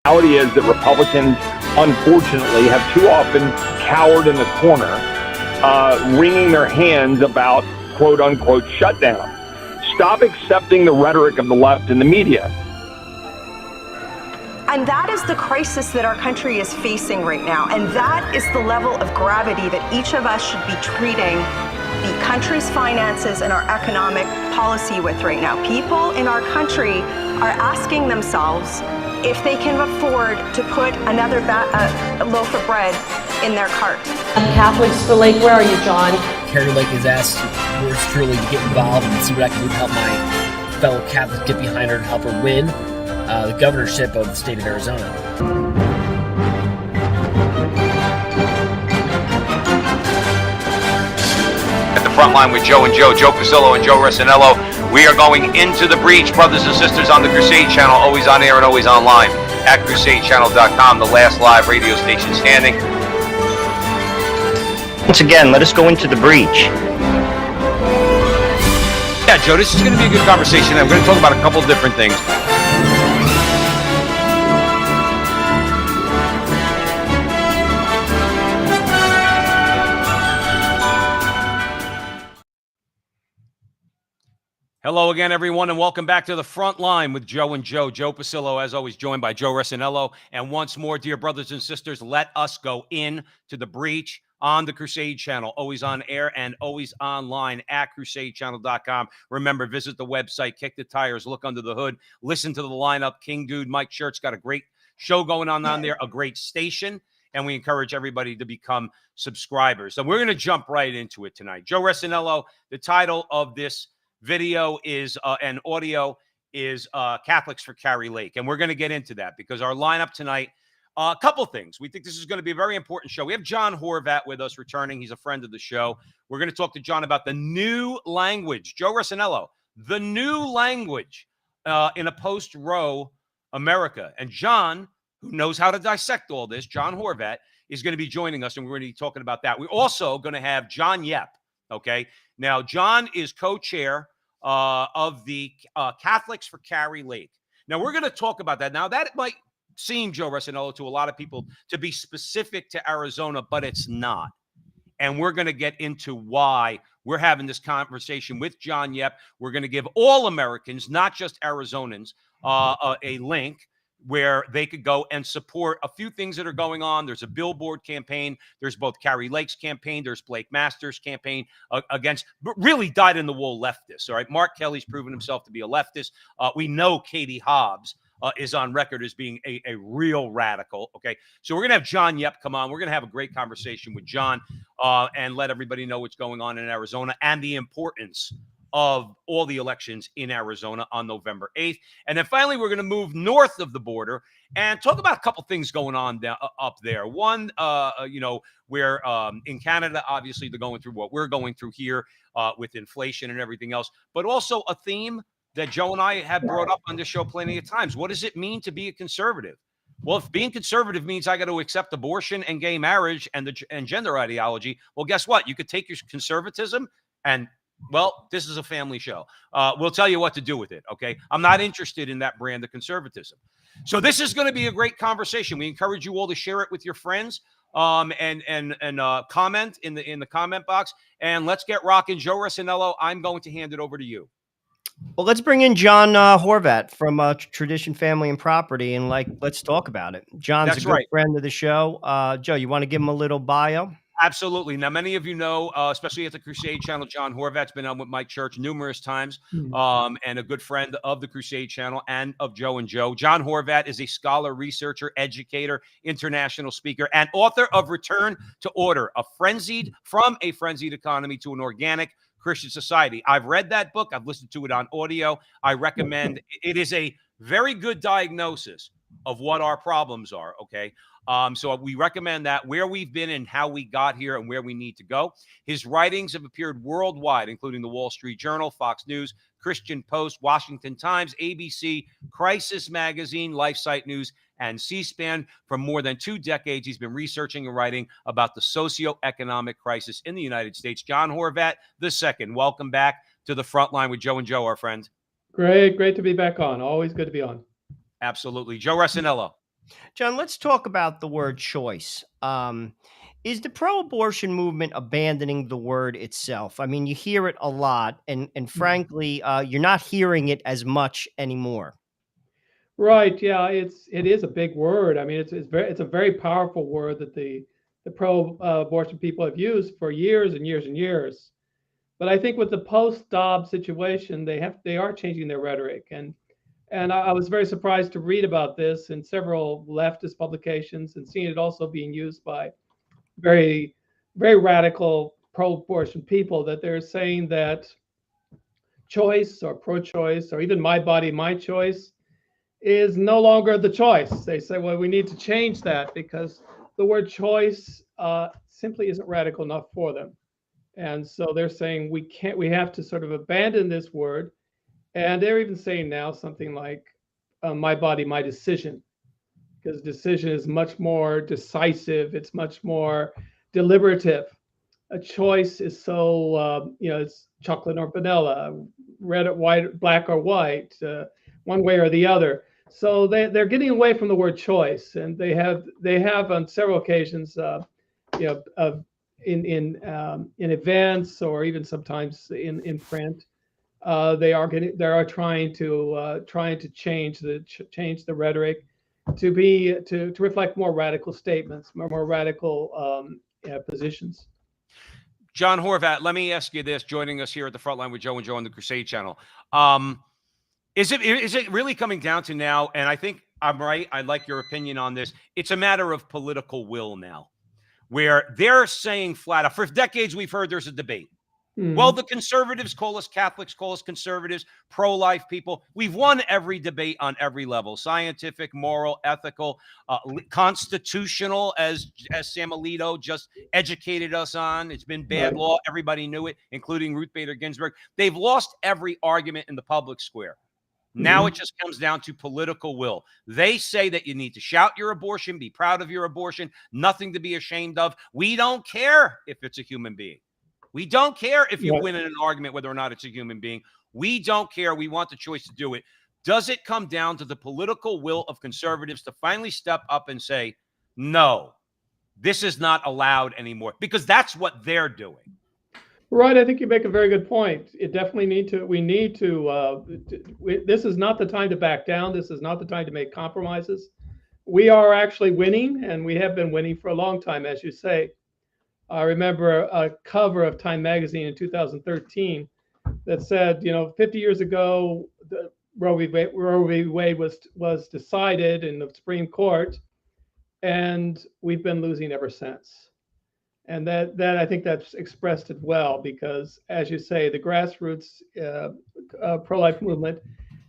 reality is that Republicans, unfortunately, have too often cowered in the corner, wringing their hands about quote-unquote shutdown. Stop accepting the rhetoric of the left and the media. And that is the crisis that our country is facing right now. And that is the level of gravity that each of us should be treating the country's finances and our economic policy with right now. People in our country are asking themselves if they can afford to put another loaf of bread in their cart. Catholics for Lake, where are you, John? Carrie Lake has asked yours truly to get involved and see what I can do to help my fellow Catholics get behind her and help her win the governorship of the state of Arizona. At the Frontline with Joe and Joe Pasillo and Joe Resinello. We are going into the breach, brothers and sisters, on the Crusade Channel, always on air and always online at crusadechannel.com, the last live radio station standing. Once again, let us go into the breach. Yeah, Joe, this is going to be a good conversation. I'm going to talk about a couple of different things. Hello again, everyone, and welcome back to the Frontline with Joe and Joe. Joe Pasillo, as always, joined by Joe Resinello. And once more, dear brothers and sisters, let us go in to the breach on the Crusade Channel, always on air and always online at crusadechannel.com. Remember, visit the website, kick the tires, look under the hood, listen to the lineup. King Dude, Mike Shirt's got a great show going on there, a great station, and we encourage everybody to become subscribers. So we're going to jump right into it tonight. Joe Resinello, the title of this video is and audio is Catholics for Carrie Lake. And we're going to get into that because our lineup tonight, a couple things. We think this is going to be a very important show. We have John Horvat with us returning. He's a friend of the show. We're going to talk to John about the new language. Joe Resinello, the new language in a post-Roe America. And John, who knows how to dissect all this, John Horvat, is going to be joining us, and we're going to be talking about that. We're also going to have John Yep, okay? Now, John is co-chair of the Catholics for Carrie Lake. Now, we're going to talk about that. Now, that might seem, Joe Resinello, to a lot of people to be specific to Arizona, but it's not. And we're going to get into why we're having this conversation with John Yep. We're going to give all Americans, not just Arizonans, a link where they could go and support a few things that are going on. There's a billboard campaign. There's both Carrie Lake's campaign. There's Blake Masters' campaign against really dyed-in-the-wool leftists, all right? Mark Kelly's proven himself to be a leftist. We know Katie Hobbs is on record as being a real radical, okay? So we're going to have John Yep come on. We're going to have a great conversation with John and let everybody know what's going on in Arizona and the importance of all the elections in Arizona on November 8th. And then finally, we're going to move north of the border and talk about a couple things going on up there. One, where in Canada, obviously, they're going through what we're going through here with inflation and everything else, but also a theme that Joe and I have brought up on this show plenty of times. What does it mean to be a conservative? Well, if being conservative means I got to accept abortion and gay marriage and gender ideology, well, guess what? You could take your conservatism and well, this is a family show. We'll tell you what to do with it, okay? I'm not interested in that brand of conservatism. So this is going to be a great conversation. We encourage you all to share it with your friends and comment in the comment box. And let's get rocking. Joe Resinello, I'm going to hand it over to you. Well, let's bring in John Horvat from Tradition Family and Property, and let's talk about it. John's a good friend of the show. Joe, you want to give him a little bio? Absolutely. Now, many of you know, especially at the Crusade Channel, John Horvat's been on with Mike Church numerous times and a good friend of the Crusade Channel and of Joe and Joe. John Horvat is a scholar, researcher, educator, international speaker, and author of Return to Order, from a frenzied economy to an organic Christian society. I've read that book. I've listened to it on audio. I recommend it. Is a very good diagnosis of what our problems are, okay? So we recommend that, where we've been and how we got here and where we need to go. His writings have appeared worldwide, including the Wall Street Journal, Fox News, Christian Post, Washington Times, ABC, Crisis Magazine, LifeSite News, and C-SPAN. For more than 2 decades, he's been researching and writing about the socioeconomic crisis in the United States. John Horvat II, welcome back to the Frontline with Joe and Joe, our friend. Great to be back on. Always good to be on. Absolutely. Joe Resinello. John, let's talk about the word choice. Is the pro-abortion movement abandoning the word itself? I mean, you hear it a lot, and frankly, you're not hearing it as much anymore. Right. Yeah. It is a big word. I mean, it's a very powerful word that the pro-abortion people have used for years and years and years. But I think with the post-Dobbs situation, they are changing their rhetoric, and I was very surprised to read about this in several leftist publications and seeing it also being used by very very radical pro-abortion people, that they're saying that choice or pro-choice or even my body my choice is no longer the choice. They say, well, we need to change that because the word choice simply isn't radical enough for them. And so they're saying we have to sort of abandon this word. And they're even saying now something like my body, my decision, because decision is much more decisive. It's much more deliberative. A choice is so, it's chocolate or vanilla, red or white, black or white, one way or the other. So they're getting away from the word choice, and they have on several occasions, in events or even sometimes in print, they are trying to change the rhetoric to reflect more radical statements, more radical positions. John Horvat, let me ask you this, joining us here at the Frontline with Joe and Joe on the Crusade channel. Is it really coming down to now, and I think I'm right, I'd like your opinion on this, it's a matter of political will now, where they're saying flat out, for decades we've heard there's a debate. Well, the conservatives call us Catholics, call us conservatives, pro-life people. We've won every debate on every level: scientific, moral, ethical, constitutional, as Sam Alito just educated us on. It's been bad law. Everybody knew it, including Ruth Bader Ginsburg. They've lost every argument in the public square. Now it just comes down to political will. They say that you need to shout your abortion, be proud of your abortion, nothing to be ashamed of. We don't care if it's a human being. We don't care if you win in an argument whether or not it's a human being. We don't care. We want the choice to do it. Does it come down to the political will of conservatives to finally step up and say, no, this is not allowed anymore? Because that's what they're doing. Right. I think you make a very good point. We need to, this is not the time to back down. This is not the time to make compromises. We are actually winning, and we have been winning for a long time, as you say. I remember a cover of Time magazine in 2013 that said, 50 years ago, Roe v. Wade was decided in the Supreme Court, and we've been losing ever since. And that I think that's expressed it well, because, as you say, the grassroots pro-life movement,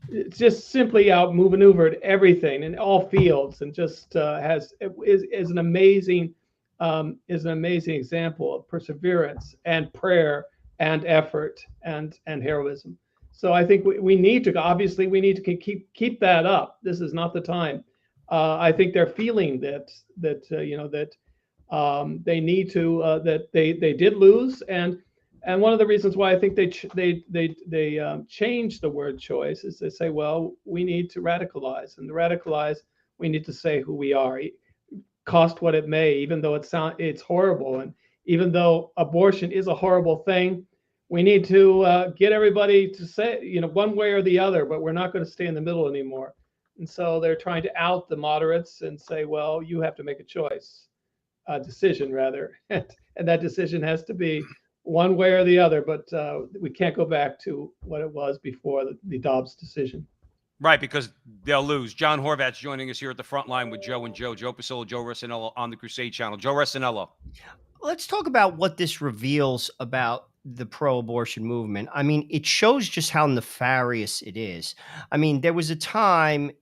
it's just simply outmaneuvered everything in all fields, and just is an amazing example of perseverance and prayer and effort and heroism. So I think we need to keep that up. This is not the time. I think they're feeling that they need to, that they did lose, and one of the reasons why I think they changed the word choice is they say, well, we need to radicalize, and to radicalize, we need to say who we are, cost what it may, even though it's horrible, and even though abortion is a horrible thing, we need to get everybody to say, one way or the other, but we're not going to stay in the middle anymore. And so they're trying to out the moderates and say, well, you have to make a choice. Decision rather, and that decision has to be one way or the other, but we can't go back to what it was before the Dobbs decision. Right, because they'll lose. John Horvat's joining us here at the Frontline with Joe and Joe. Joe Pasillo, Joe Resinello on the Crusade channel. Joe Resinello. Let's talk about what this reveals about the pro-abortion movement. I mean, it shows just how nefarious it is. I mean, there was a time,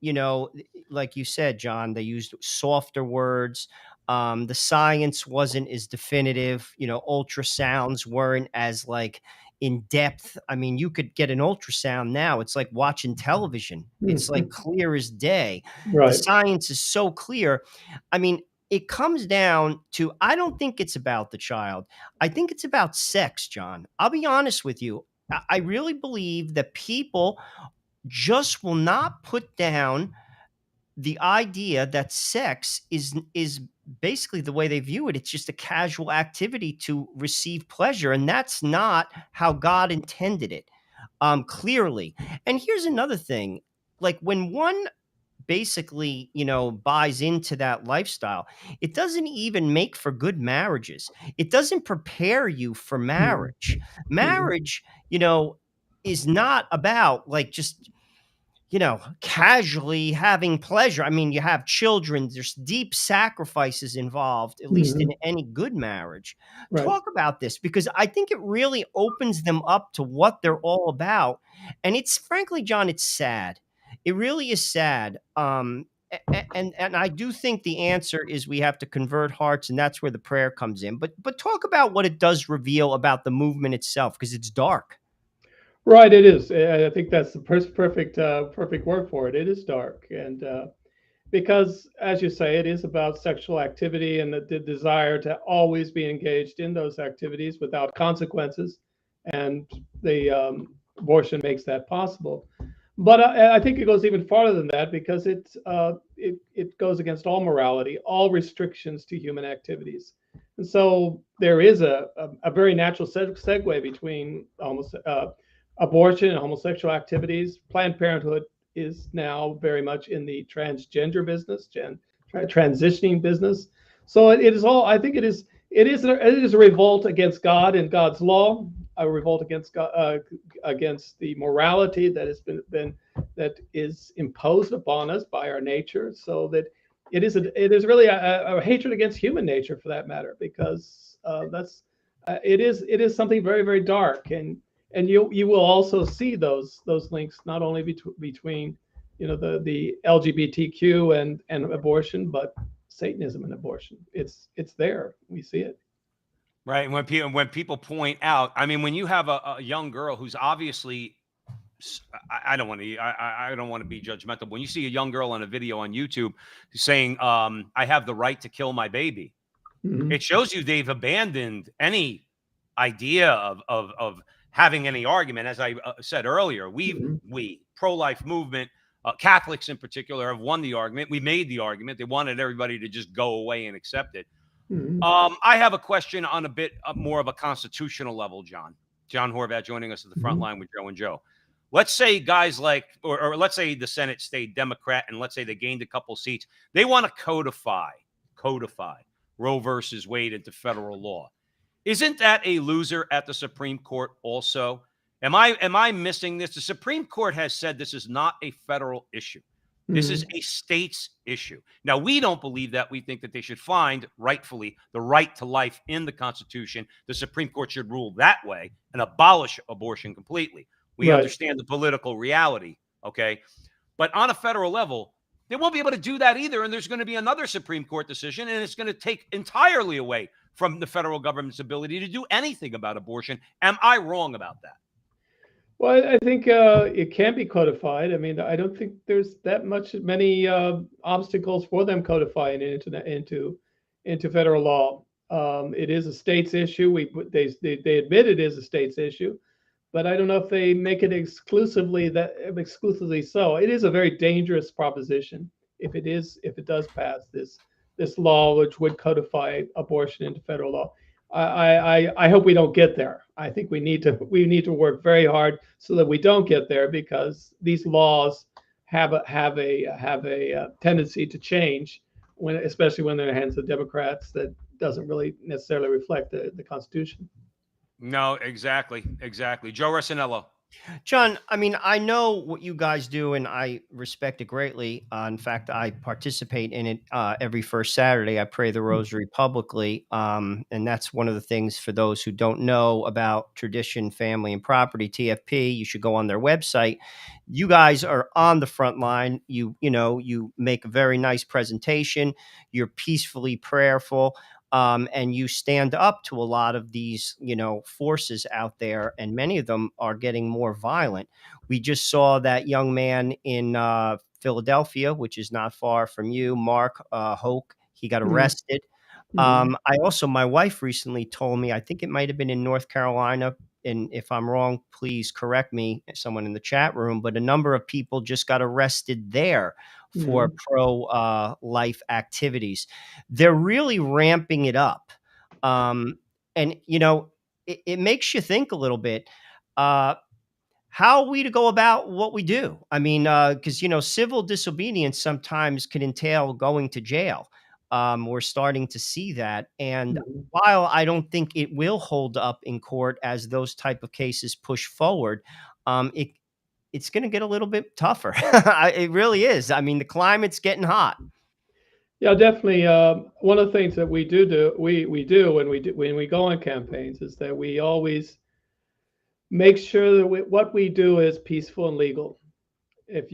like you said, John, they used softer words. The science wasn't as definitive. Ultrasounds weren't as in depth. I mean, you could get an ultrasound now. It's like watching television. It's like clear as day. Right. The science is so clear. I mean, it comes down to, I don't think it's about the child. I think it's about sex, John. I'll be honest with you. I really believe that people just will not put down the idea that sex is basically the way they view it. It's just a casual activity to receive pleasure, and that's not how God intended it, clearly. And here's another thing: like when one basically, buys into that lifestyle, it doesn't even make for good marriages. It doesn't prepare you for Mhm. marriage. Mhm. Marriage, is not about like just casually having pleasure. I mean, you have children, there's deep sacrifices involved, at least in Mhm. any good marriage. Right. Talk about this because I think it really opens them up to what they're all about. And it's frankly, John, it's sad. It really is sad. And I do think the answer is we have to convert hearts, and that's where the prayer comes in. But talk about what it does reveal about the movement itself, because it's dark. Right, it is. I think that's the perfect word for it. It is dark, and because, as you say, it is about sexual activity and the desire to always be engaged in those activities without consequences, and the abortion makes that possible. But I think it goes even farther than that because it goes against all morality, all restrictions to human activities. And so there is a very natural segue between almost abortion and homosexual activities. Planned Parenthood is now very much in the transgender business, transitioning business. So it is all. I think it is a revolt against God and God's law, a revolt against God, against the morality that has been that is imposed upon us by our nature. So that it is really a hatred against human nature, for that matter, because it is something very, very dark. And you will also see those links not only between the LGBTQ and abortion, but Satanism and abortion. It's there. We see it. Right. And when people point out, I mean, when you have a young girl who's obviously, I don't want to, I don't want to be judgmental. When you see a young girl on a video on YouTube saying, "I have the right to kill my baby," Mhm. it shows you they've abandoned any idea of having any argument. As I said earlier, Mhm. we pro-life movement, Catholics in particular, have won the argument. We made the argument. They wanted everybody to just go away and accept it. Mhm. I have a question on a bit more of a constitutional level, John. John Horvat joining us at the front Mhm. line with Joe and Joe. Let's say guys like, or let's say the Senate stayed Democrat, and let's say they gained a couple seats. They want to codify Roe versus Wade into federal law. Isn't that a loser at the Supreme Court also? Am I missing this? The Supreme Court has said this is not a federal issue. This is Mhm. a state's issue. Now, we don't believe that. We think that they should find, rightfully, the right to life in the Constitution. The Supreme Court should rule that way and abolish abortion completely. We Right. understand the political reality, okay? But on a federal level, they won't be able to do that either. And there's going to be another Supreme Court decision, and it's going to take entirely away from the federal government's ability to do anything about abortion. Am I wrong about that? Well, I think it can be codified. I mean, I don't think there's many obstacles for them codifying it into federal law. It is a state's issue. They admit it is a state's issue, but I don't know if they make it exclusively so. It is a very dangerous proposition if it does pass this law, which would codify abortion into federal law. I hope we don't get there. I think we need to work very hard so that we don't get there, because these laws have a tendency to change especially when they're in the hands of Democrats that doesn't really necessarily reflect the Constitution. No, exactly. Exactly. Joe Rossinello. John, I mean, I know what you guys do, and I respect it greatly. In fact, I participate in it every first Saturday. I pray the Rosary publicly, and that's one of the things for those who don't know about Tradition, Family, and Property (TFP). You should go on their website. You guys are on the front line. You make a very nice presentation. You're peacefully prayerful. And you stand up to a lot of these, forces out there, and many of them are getting more violent. We just saw that young man in Philadelphia, which is not far from you, Mark Hoke. He got Mhm. arrested. Mhm. My wife recently told me, I think it might have been in North Carolina. And if I'm wrong, please correct me, someone in the chat room. But a number of people just got arrested there for pro-life activities. They're really ramping it up. And, you know, it makes you think a little bit. How are we to go about what we do? I mean, because, you know, civil disobedience sometimes can entail going to jail. We're starting to see that. And Mhm. while I don't think it will hold up in court as those type of cases push forward, it's going to get a little bit tougher. It really is. I mean, the climate's getting hot. Yeah, definitely. One of the things that we do when we go on campaigns is that we always make sure that what we do is peaceful and legal. If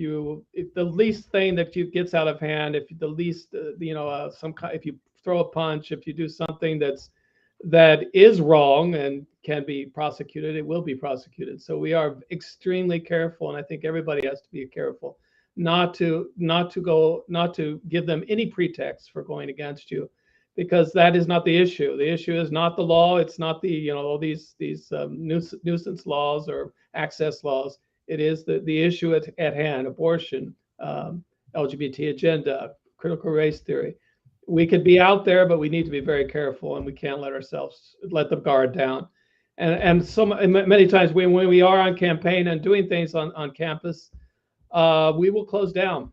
the least thing that you gets out of hand, if the least if you throw a punch, if you do something that is wrong and can be prosecuted, it will be prosecuted. So we are extremely careful, and I think everybody has to be careful not to give them any pretext for going against you, because that is not the issue. The issue is not the law. It's not these nuisance laws or access laws. It is the issue at hand: abortion, LGBT agenda, critical race theory. We could be out there, but we need to be very careful, and we can't let the guard down. And so many times when we are on campaign and doing things on campus, we will close down.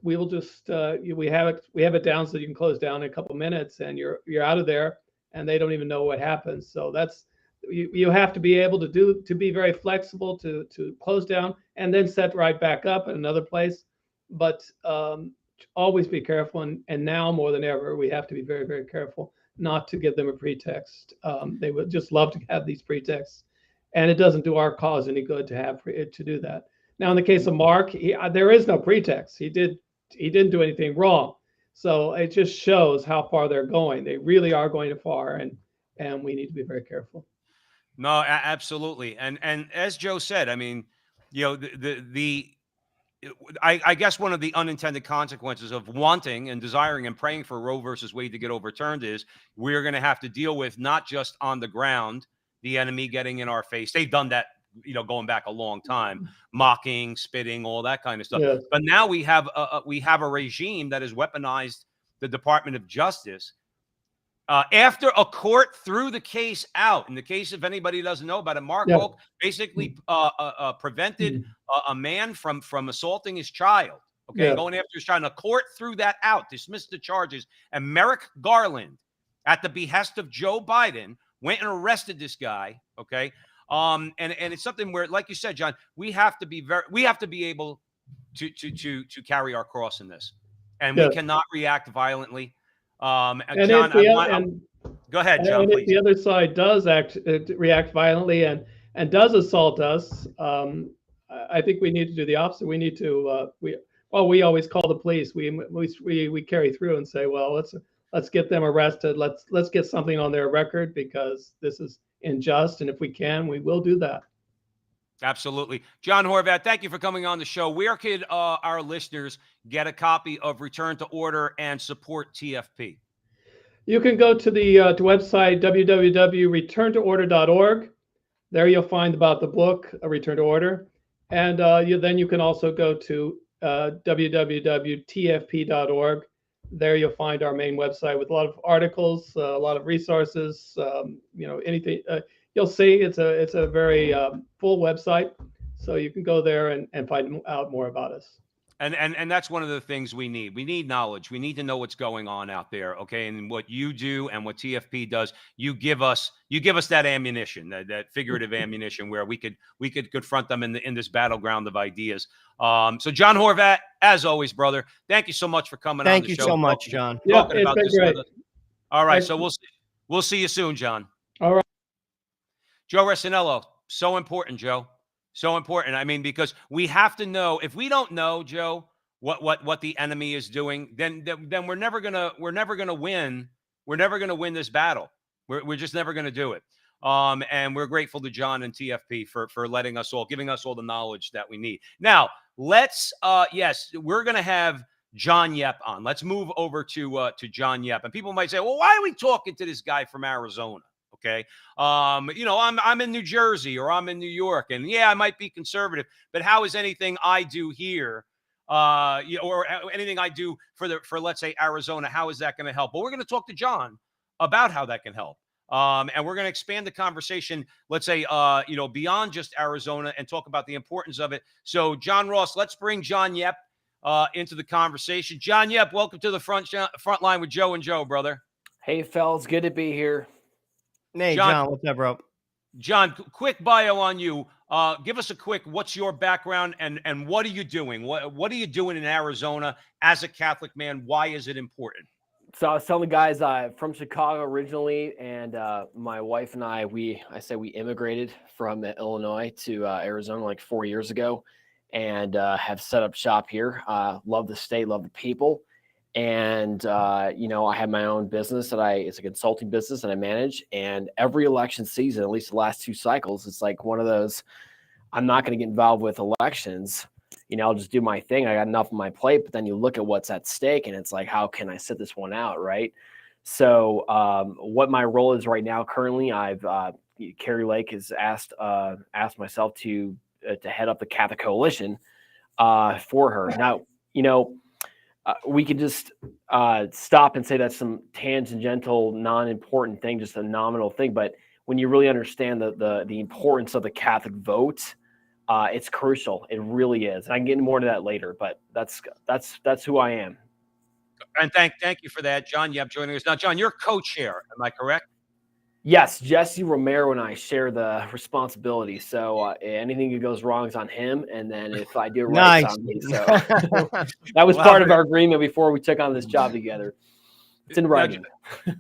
We will just we have it down so you can close down in a couple minutes, and you're out of there, and they don't even know what happens. So that's you have to be able to be very flexible to close down and then set right back up in another place. But always be careful, and now more than ever, we have to be very, very careful not to give them a pretext. They would just love to have these pretexts, and it doesn't do our cause any good to do that. Now, in the case of Mark, there is no pretext. He didn't do anything wrong. So it just shows how far they're going. They really are going far, and we need to be very careful. No, absolutely. And as Joe said, I mean, you know, I guess one of the unintended consequences of wanting and desiring and praying for Roe versus Wade to get overturned is we're going to have to deal with, not just on the ground, the enemy getting in our face. They've done that, you know, going back a long time, mocking, spitting, all that kind of stuff. Yes. But now we have a regime that has weaponized the Department of Justice. After a court threw the case out, in the case, if anybody doesn't know about it, Mark Hoke basically prevented a man from assaulting his child, going after his child. And the court threw that out, dismissed the charges, and Merrick Garland, at the behest of Joe Biden, went and arrested this guy, and it's something where, like you said, John, we have to be able to carry our cross in this, and we cannot react violently. John, go ahead, John, please. If the other side does react violently and does assault us, I think we need to do the opposite. We need to we always call the police. We carry through and say, well, let's get them arrested. Let's get something on their record, because this is unjust, and if we can, we will do that. Absolutely. John Horvat, thank you for coming on the show. Where could our listeners get a copy of Return to Order and support TFP? You can go to the website, www.returntoorder.org. There you'll find about the book, Return to Order. And then you can also go to www.tfp.org. There you'll find our main website with a lot of articles, a lot of resources, anything. You'll see it's a very full website, so you can go there and find out more about us. And that's one of the things we need. We need knowledge. We need to know what's going on out there, And what you do and what TFP does, you give us that ammunition, that figurative ammunition, where we could confront them in this battleground of ideas. So John Horvat, as always, brother, thank you so much for coming on the show. Thank you so much, John. Yeah, it's been great. All right, so we'll see you soon, John. All right. Joe Resinello, so important, Joe. So important. I mean, because we have to know. If we don't know, Joe, what the enemy is doing, then we're never gonna win. We're never gonna win this battle. We're just never gonna do it. And we're grateful to John and TFP for letting us all, giving us all the knowledge that we need. Now, let's we're gonna have John Yep on. Let's move over to John Yep. And people might say, well, why are we talking to this guy from Arizona? I'm in New Jersey or I'm in New York, and I might be conservative, but how is anything I do here or anything I do for let's say Arizona, how is that going to help? But we're going to talk to John about how that can help. And we're going to expand the conversation, let's say, beyond just Arizona and talk about the importance of it. So, John Ross, let's bring John Yep into the conversation. John Yep, welcome to the front line with Joe and Joe, brother. Hey, fellas, good to be here. Hey, John, what's up, bro? John, quick bio on you. Give us a quick, what's your background and what are you doing? What are you doing in Arizona as a Catholic man? Why is it important? So I was telling the guys I'm from Chicago originally, and my wife and we immigrated from Illinois to Arizona like 4 years ago, and have set up shop here. Love the state, love the people, and I have my own business it's a consulting business that I manage. And every election season, at least the last 2 cycles, it's like one of those. I'm not going to get involved with elections. I'll just do my thing. I got enough on my plate, but then you look at what's at stake and it's like, how can I sit this one out? Right. So what my role is right now, currently, Carrie Lake has asked myself to head up the Catholic Coalition for her. Now, we could just stop and say that's some tangential, non-important thing, just a nominal thing. But when you really understand the importance of the Catholic vote, it's crucial. It really is. And I can get more into that later, but that's who I am. And thank you for that, John Yep, joining us. Now, John, you're co-chair. Am I correct? Yes, Jesse Romero and I share the responsibility. So anything that goes wrong is on him, and then if I do it right, it's on me. So that was part of our agreement before we took on this job together. It's in writing.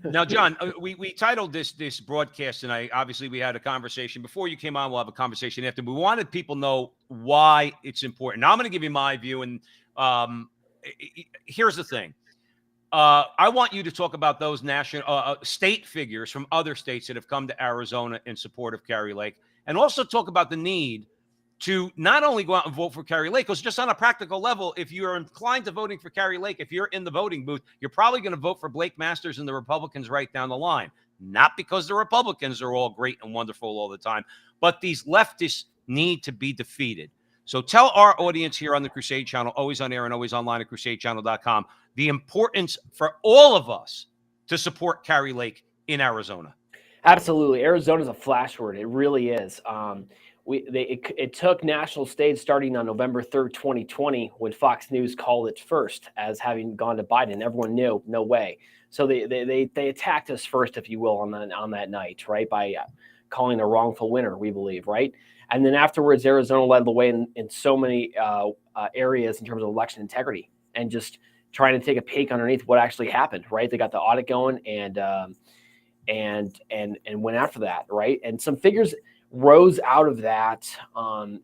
Now, John, we titled this broadcast tonight. Obviously, we had a conversation before you came on. We'll have a conversation after. We wanted people to know why it's important. Now, I'm going to give you my view, and here's the thing. I want you to talk about those national state figures from other states that have come to Arizona in support of Carrie Lake, and also talk about the need to not only go out and vote for Carrie Lake, because just on a practical level, if you're inclined to voting for Carrie Lake, if you're in the voting booth, you're probably going to vote for Blake Masters and the Republicans right down the line. Not because the Republicans are all great and wonderful all the time, but these leftists need to be defeated. So tell our audience here on the Crusade Channel, always on air and always online at crusadechannel.com, the importance for all of us to support Carrie Lake in Arizona. Absolutely. Arizona is a flash word. It really is. It took national stage starting on November 3rd, 2020, when Fox News called it first as having gone to Biden. Everyone knew, no way. So they attacked us first, if you will, on that night, right, by calling a wrongful winner, we believe, right? And then afterwards, Arizona led the way in so many areas in terms of election integrity and just trying to take a peek underneath what actually happened, right? They got the audit going and went after that, right? And some figures rose out of that.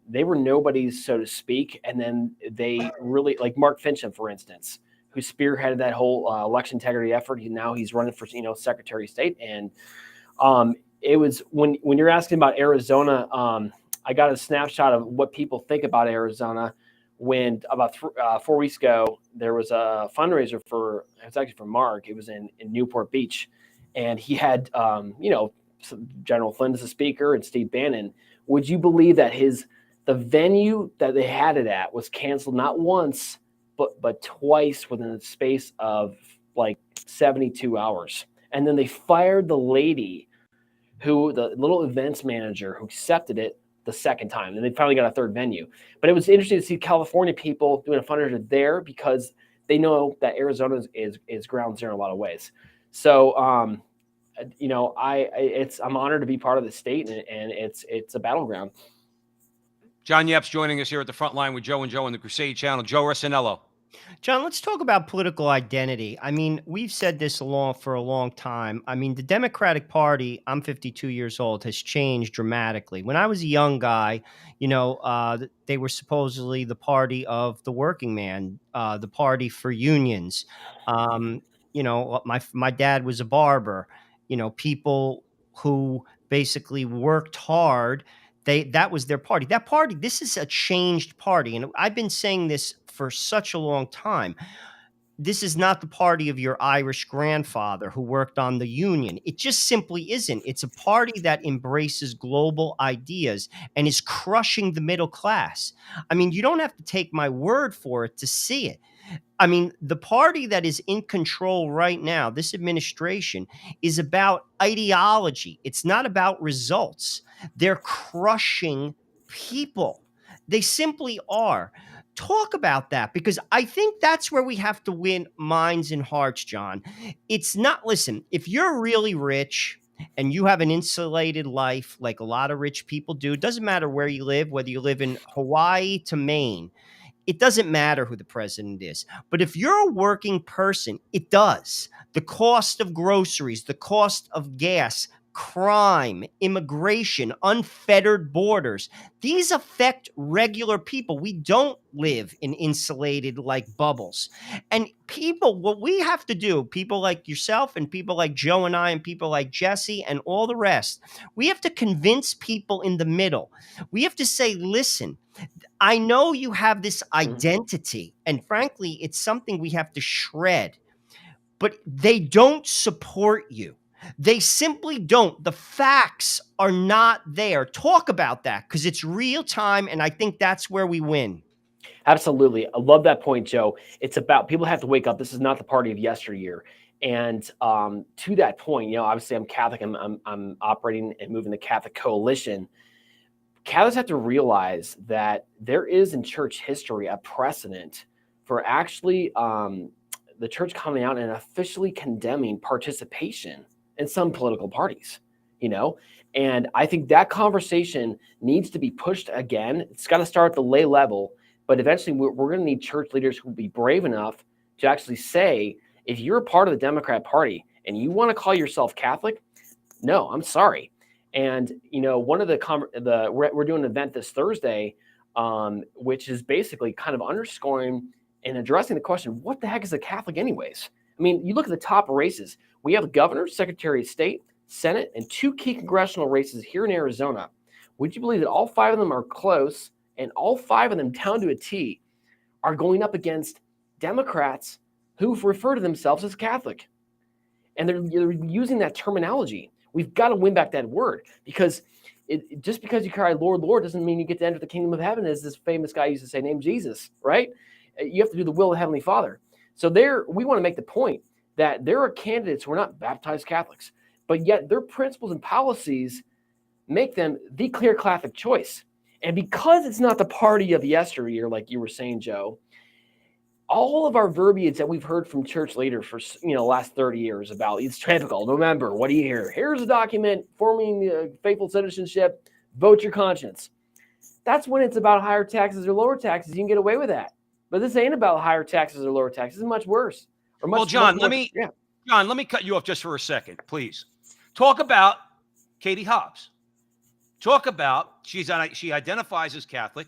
They were nobodies, so to speak. And then they really, like Mark Fincham, for instance, who spearheaded that whole election integrity effort. Now he's running for, Secretary of State. And it was when you're asking about Arizona, I got a snapshot of what people think about Arizona when about 4 weeks ago, there was a fundraiser it's actually for Mark. It was in Newport Beach. And he had, General Flynn as a speaker and Steve Bannon. Would you believe that the venue that they had it at was canceled not once, but twice within the space of like 72 hours? And then they fired the lady the little events manager who accepted it the second time. And they finally got a third venue. But it was interesting to see California people doing a fundraiser there because they know that Arizona is ground zero in a lot of ways. So, I'm honored to be part of the state, and it's a battleground. John Yep's joining us here at the front line with Joe and Joe on the Crusade Channel. Joe Rossinello. John, let's talk about political identity. I mean, we've said this for a long time. I mean, the Democratic Party, I'm 52 years old, has changed dramatically. When I was a young guy, they were supposedly the party of the working man, the party for unions. My dad was a barber. People who basically worked hard. That was their party. That party, this is a changed party. And I've been saying this for such a long time. this is not the party of your Irish grandfather who worked on the Union. It just simply isn't. It's a party that embraces global ideas and is crushing the middle class. I mean, you don't have to take my word for it to see it. I mean, the party that is in control right now, this administration, is about ideology. It's not about results. They're crushing people. They simply are. Talk about that, because I think that's where we have to win minds and hearts, John. It's not, listen, if you're really rich and you have an insulated life like a lot of rich people do, it doesn't matter where you live, whether you live in Hawaii to Maine. It doesn't matter who the president is. But if you're a working person, it does. The cost of groceries, the cost of gas, crime, immigration, unfettered borders, these affect regular people. We don't live in insulated like bubbles. And people, what we have to do, people like yourself and people like Joe and I and people like Jesse and all the rest, we have to convince people in the middle. We have to say, listen, I know you have this identity, and frankly, it's something we have to shred, but they don't support you. They simply don't. The facts are not there. Talk about that, because it's real time, and I think that's where we win. Absolutely. I love that point, Joe. It's about people have to wake up. This is not the party of yesteryear. And to that point, obviously I'm Catholic. I'm operating and moving the Catholic Coalition. Catholics have to realize that there is in church history a precedent for actually the church coming out and officially condemning participation in some political parties, and I think that conversation needs to be pushed again. It's got to start at the lay level, but eventually we're going to need church leaders who will be brave enough to actually say, if you're a part of the Democrat Party and you want to call yourself Catholic, no, I'm sorry. And, one of we're doing an event this Thursday, which is basically kind of underscoring and addressing the question, what the heck is a Catholic anyways? I mean, you look at the top races. We have governor, secretary of state, Senate, and 2 key congressional races here in Arizona. Would you believe that all 5 of them are close, and all 5 of them down to a T are going up against Democrats who refer to themselves as Catholic? And they're using that terminology. We've got to win back that word, because just because you cry Lord, Lord doesn't mean you get to enter the kingdom of heaven, as this famous guy used to say, named Jesus, right? You have to do the will of the Heavenly Father. So we want to make the point that there are candidates who are not baptized Catholics, but yet their principles and policies make them the clear Catholic choice. And because it's not the party of yesteryear, like you were saying, Joe, all of our verbiage that we've heard from church leaders for last 30 years about, it's typical. November, what do you hear? Here's a document forming faithful citizenship. Vote your conscience. That's when it's about higher taxes or lower taxes. You can get away with that. But this ain't about higher taxes or lower taxes. It's much worse. John, let me cut you off just for a second, please. Talk about Katie Hobbs. Talk about she identifies as Catholic,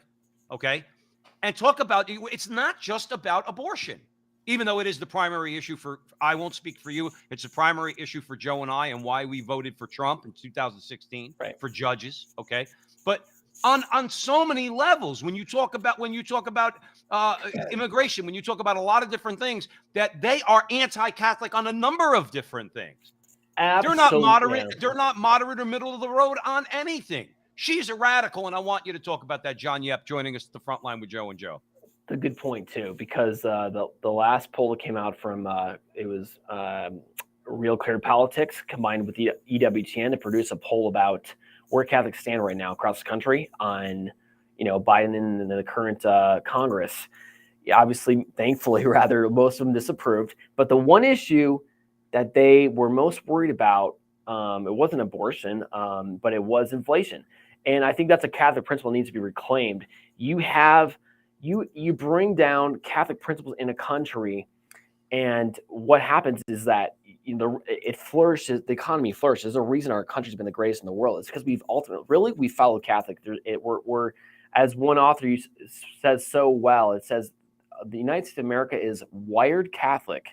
okay? And talk about, it's not just about abortion, even though it is the primary issue I won't speak for you. It's a primary issue for Joe and I, and why we voted for Trump in 2016 for judges. Okay. But on so many levels, when you talk about immigration, when you talk about a lot of different things, that they are anti-Catholic on a number of different things. Absolutely. They're not moderate. Yeah. They're not moderate or middle of the road on anything. She's a radical, and I want you to talk about that. John Yep joining us at the front line with Joe and Joe. A good point too, because the last poll that came out from it was Real Clear Politics combined with the EWTN to produce a poll about where Catholics stand right now across the country on Biden and the current Congress. Obviously, thankfully, rather, most of them disapproved. But the one issue that they were most worried about, it wasn't abortion, but it was inflation. And I think that's a Catholic principle that needs to be reclaimed. You bring down Catholic principles in a country, and what happens is that it flourishes. The economy flourishes. There's a reason our country's been the greatest in the world. It's because we followed Catholic. We're as one author says so well. It says the United States of America is wired Catholic,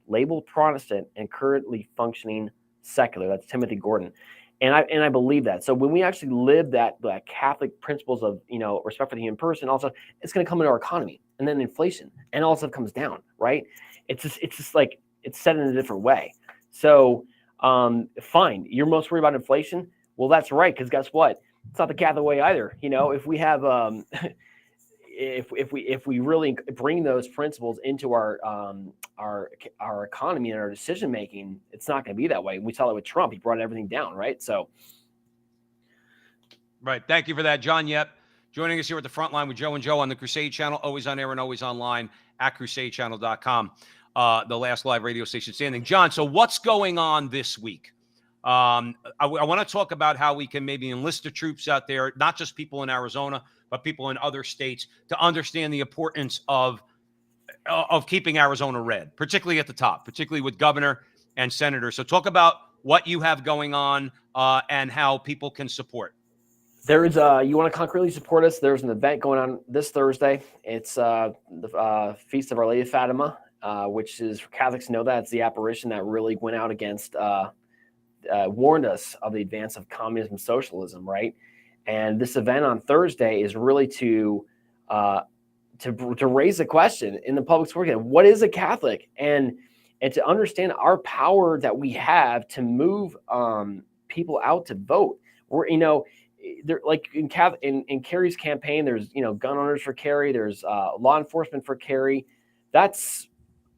labeled Protestant, and currently functioning secular. That's Timothy Gordon. And I believe that. So when we actually live that Catholic principles of respect for the human person, also it's going to come into our economy. and then inflation, and all stuff comes down, right? It's just like it's set in a different way. So fine, you're most worried about inflation. Well, that's right, because guess what? It's not the Catholic way either. You know, if we have if we really bring those principles into our economy and our decision making, it's not going to be that way. We saw that with Trump; he brought everything down, right? So, right. Thank you for that, John Yep. Joining us here at the Frontline with Joe and Joe on the Crusade Channel, always on air and always online at crusadechannel.com, the last live radio station standing. John, so what's going on this week? I want to talk about how we can maybe enlist the troops out there, not just people in Arizona, but people in other states, to understand the importance of keeping Arizona red, particularly at the top, particularly with governor and senator. So talk about what you have going on and how people can support. There's you want to concretely support us, there's an event going on this Thursday. It's the Feast of Our Lady of Fatima, which is, for Catholics to know, that it's the apparition that really went out against, warned us of the advance of communism and socialism, right? And this event on Thursday is really to raise the question in the public sphere: what is a Catholic? And to understand our power that we have to move people out to vote. We're, you know, there, like in Kari's campaign, there's, you know, gun owners for Kari, there's law enforcement for Kari. That's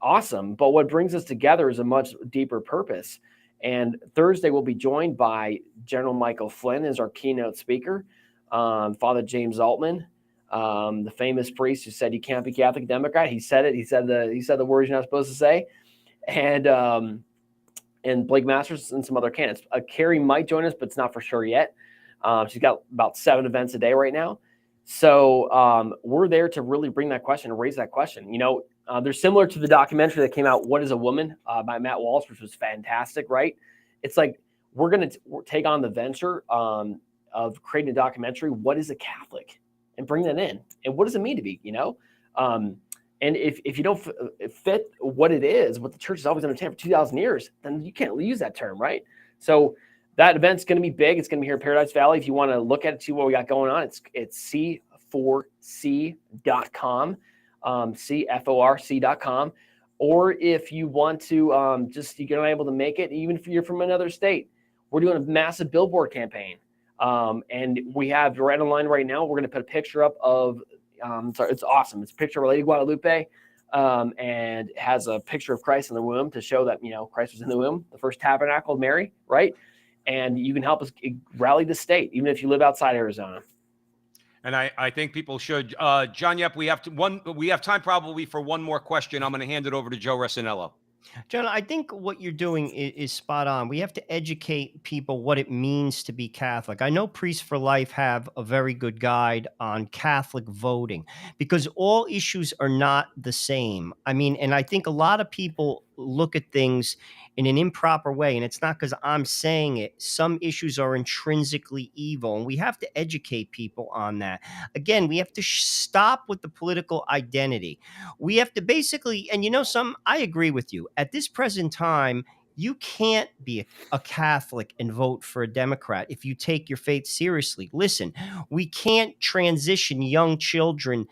awesome. But what brings us together is a much deeper purpose. And Thursday we'll be joined by General Michael Flynn as our keynote speaker, Father James Altman, the famous priest who said you can't be Catholic Democrat. He said it. He said the words you're not supposed to say. And Blake Masters and some other candidates. Kari might join us, but it's not for sure yet. She's got about 7 events a day right now. So we're there to really bring that question and raise that question. You know, they're similar to the documentary that came out, What is a Woman, by Matt Walsh, which was fantastic, right? It's like we're going to take on the venture of creating a documentary, What is a Catholic? And bring that in. And what does it mean to be, you know? And if you don't fit what it is, what the church has always understood for 2,000 years, then you can't use that term, right? So that event's going to be big. It's going to be here in Paradise Valley. If you want to look at it, see what we got going on, it's c4c.com, CFORC.com. Or if you want to you're not able to make it, even if you're from another state, we're doing a massive billboard campaign. And we have right online right now, we're going to put a picture up of, it's awesome. It's a picture of Our Lady of Guadalupe, and it has a picture of Christ in the womb to show that, you know, Christ was in the womb, the first tabernacle of Mary, right? And you can help us rally the state, even if you live outside Arizona. And I think people should. John Yep, we have time probably for one more question. I'm going to hand it over to Joe Resinello. John, I think what you're doing is spot on. We have to educate people what it means to be Catholic. I know Priests for Life have a very good guide on Catholic voting, because all issues are not the same. I mean, and I think a lot of people look at things in an improper way, and it's not because I'm saying it. Some issues are intrinsically evil, and we have to educate people on that. Again, we have to stop with the political identity. We have to basically, and you know, I agree with you. At this present time, you can't be a Catholic and vote for a Democrat if you take your faith seriously. Listen, we can't transition young children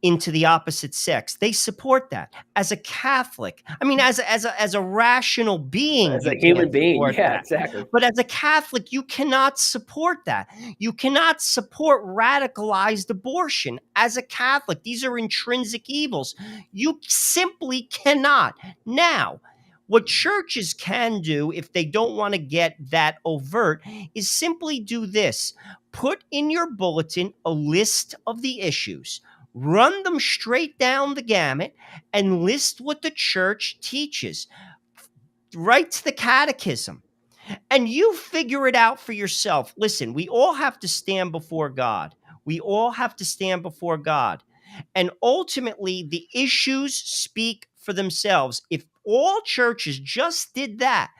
into the opposite sex. They support that. As a Catholic, I mean, as a rational being, as a human being, yeah, exactly. But as a Catholic, you cannot support that. You cannot support radicalized abortion. As a Catholic, these are intrinsic evils. You simply cannot. Now, what churches can do, if they don't want to get that overt, is simply do this. Put in your bulletin a list of the issues. Run them straight down the gamut and list what the church teaches. Right to the catechism. And you figure it out for yourself. Listen, we all have to stand before God. We all have to stand before God. And ultimately, the issues speak for themselves. If all churches just did that,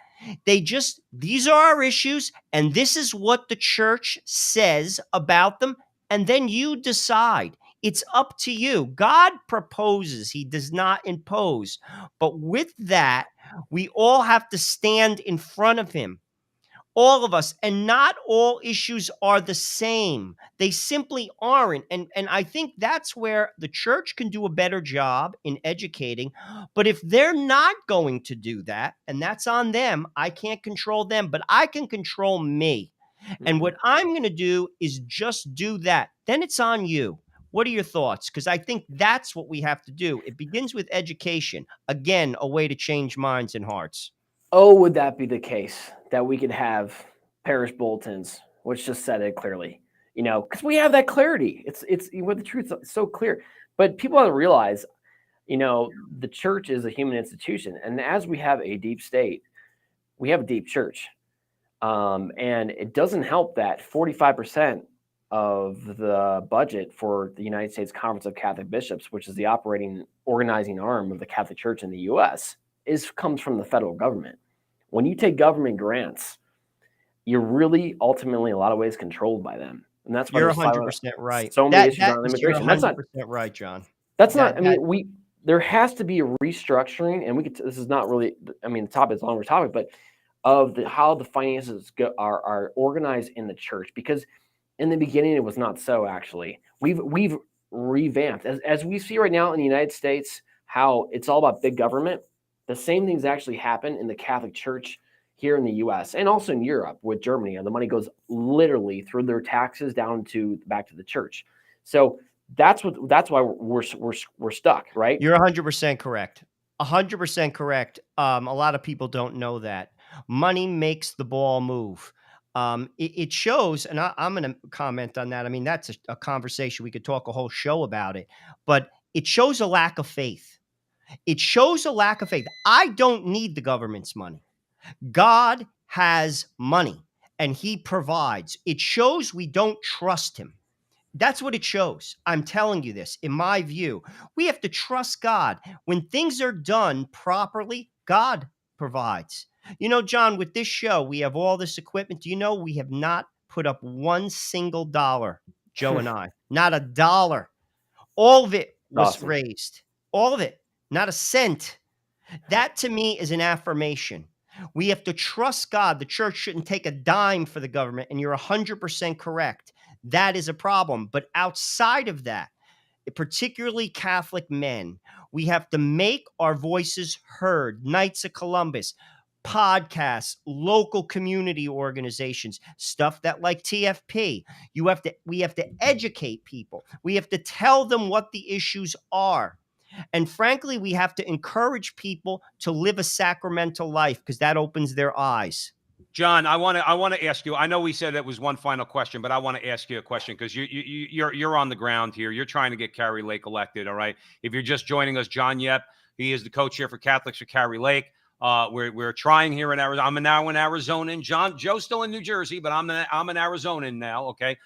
these are our issues, and this is what the church says about them, and then you decide. It's up to you. God proposes. He does not impose. But with that, we all have to stand in front of him All of us, and not all issues are the same. They simply aren't. And I think that's where the church can do a better job in educating. But if they're not going to do that, and that's on them, I can't control them, but I can control me. And what I'm going to do is just do that. Then it's on you. What are your thoughts? Because I think that's what we have to do. It begins with education. Again, a way to change minds and hearts. Oh, would that be the case that we could have parish bulletins, which just said it clearly, because we have that clarity. It's with the truth is so clear. But people have to realize, the church is a human institution. And as we have a deep state, we have a deep church. And it doesn't help that 45% of the budget for the United States Conference of Catholic Bishops, which is the organizing arm of the Catholic Church in the U.S., comes from the federal government. When you take government grants, you're really ultimately, in a lot of ways, controlled by them, and that's why You're 100% right. so many issues on immigration. You're 100% right, John. That's not. I mean, there has to be a restructuring, and we could. This is not really. I mean, the topic is a longer topic, but of how the finances are organized in the church, because in the beginning it was not so. Actually, we've revamped as we see right now in the United States, how it's all about big government. The same things actually happen in the Catholic Church here in the U.S. and also in Europe with Germany. And the money goes literally through their taxes back to the church. So that's why we're stuck, right? You're 100% correct. 100% correct. A lot of people don't know that money makes the ball move. It shows, and I'm going to comment on that. I mean, that's a conversation. We could talk a whole show about it, but it shows a lack of faith. It shows a lack of faith. I don't need the government's money. God has money and he provides. It shows we don't trust him. That's what it shows. I'm telling you this. In my view, we have to trust God. When things are done properly, God provides. John, with this show, we have all this equipment. Do you know we have not put up one single dollar, Joe and I? Not a dollar. All of it was raised. All of it. Not a cent. That to me is an affirmation. We have to trust God. The church shouldn't take a dime for the government. And you're 100% correct. That is a problem. But outside of that, particularly Catholic men, we have to make our voices heard. Knights of Columbus, podcasts, local community organizations, stuff that like TFP. We have to educate people. We have to tell them what the issues are. And frankly, we have to encourage people to live a sacramental life because that opens their eyes. John, I want to ask you. I know we said it was one final question, but I want to ask you a question because you're on the ground here. You're trying to get Carrie Lake elected. All right. If you're just joining us, John Yep, he is the co-chair for Catholics for Carrie Lake. We're trying here in Arizona. I'm now in Arizona, and Joe's still in New Jersey, but I'm an Arizonan now. Okay.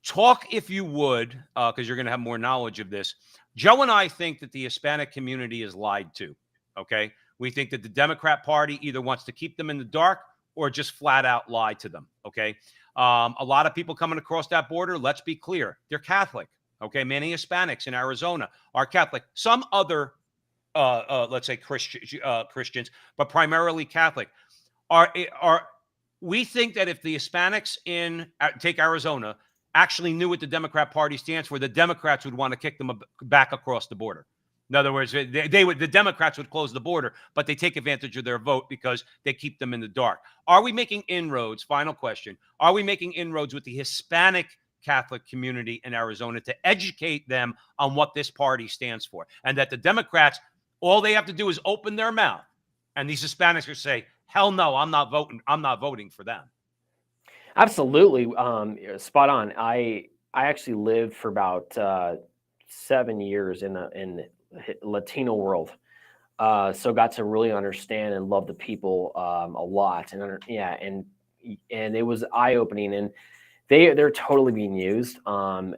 Talk, if you would, because you're going to have more knowledge of this. Joe and I think that the Hispanic community is lied to. Okay. We think that the Democrat Party either wants to keep them in the dark or just flat out lie to them. Okay. A lot of people coming across that border, let's be clear, they're Catholic. Okay. Many Hispanics in Arizona are Catholic. Some other, let's say Christians, but primarily Catholic. We think that if the Hispanics take Arizona actually knew what the Democrat Party stands for, the Democrats would want to kick them back across the border. In other words, the Democrats would close the border, but they take advantage of their vote because they keep them in the dark. Are we making inroads? Final question. Are we making inroads with the Hispanic Catholic community in Arizona to educate them on what this party stands for? And that the Democrats, all they have to do is open their mouth, and these Hispanics will say, hell no, I'm not voting. I'm not voting for them. Absolutely. Spot on. I actually lived for about 7 years in the Latino world. So got to really understand and love the people a lot. And it was eye-opening, and they're totally being used. But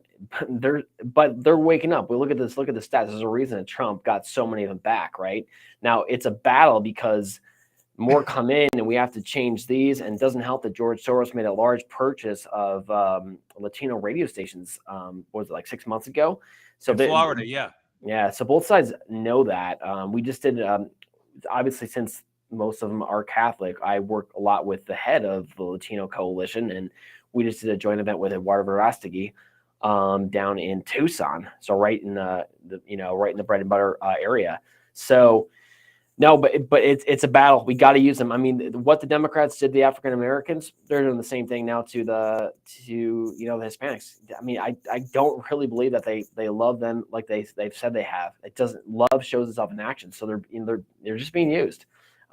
they're waking up. We look at the stats. There's a reason that Trump got so many of them back, right? Now it's a battle because more come in, and we have to change these. And it doesn't help that George Soros made a large purchase of Latino radio stations. What was it, like 6 months ago? So in Florida, yeah. Yeah. So both sides know that. We just did, obviously, since most of them are Catholic. I work a lot with the head of the Latino Coalition, and we just did a joint event with Eduardo Verástegui down in Tucson, so right in the right in the bread and butter area. So no, but it's a battle. We got to use them. I mean, what the Democrats did to the African Americans, they're doing the same thing now to the Hispanics. I mean, I don't really believe that they love them like they've said they have. It doesn't. Love shows itself in action. So they're just being used,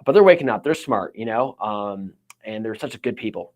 but they're waking up. They're smart, and they're such good people.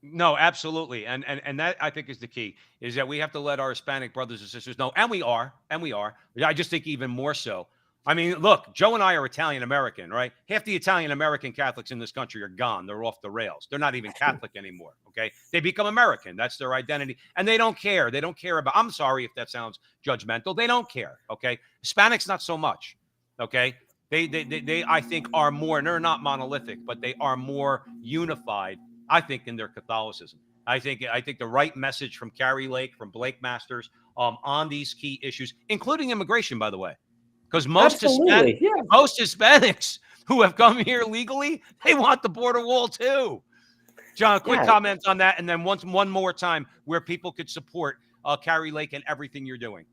No, absolutely. And that I think is the key, is that we have to let our Hispanic brothers and sisters know, and we are. I just think even more so. I mean, look, Joe and I are Italian American, right? Half the Italian American Catholics in this country are gone. They're off the rails. They're not even Catholic anymore. Okay. They become American. That's their identity. And they don't care. They don't care about, I'm sorry if that sounds judgmental. They don't care. Okay. Hispanics, not so much. Okay. They I think are more, and they're not monolithic, but they are more unified, I think, in their Catholicism. I think the right message from Carrie Lake, from Blake Masters, on these key issues, including immigration, by the way. Because most Hispanics who have come here legally, they want the border wall too. John, quick comments on that, and then one more time where people could support Carrie Lake and everything you're doing.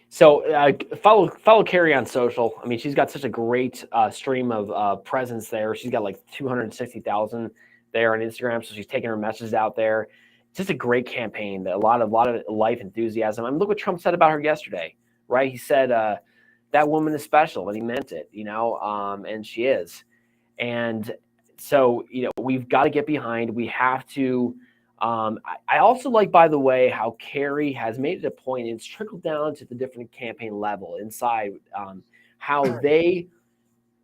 So follow Kari on social. I mean, she's got such a great stream of presence there. She's got like 260,000 there on Instagram, so she's taking her messages out there. It's just a great campaign. A lot of life enthusiasm. I mean, look what Trump said about her yesterday, right? He said that woman is special, and he meant it, and she is. And so, we've got to get behind. We have to. I also like, by the way, how Kari has made it a point, and it's trickled down to the different campaign level inside, how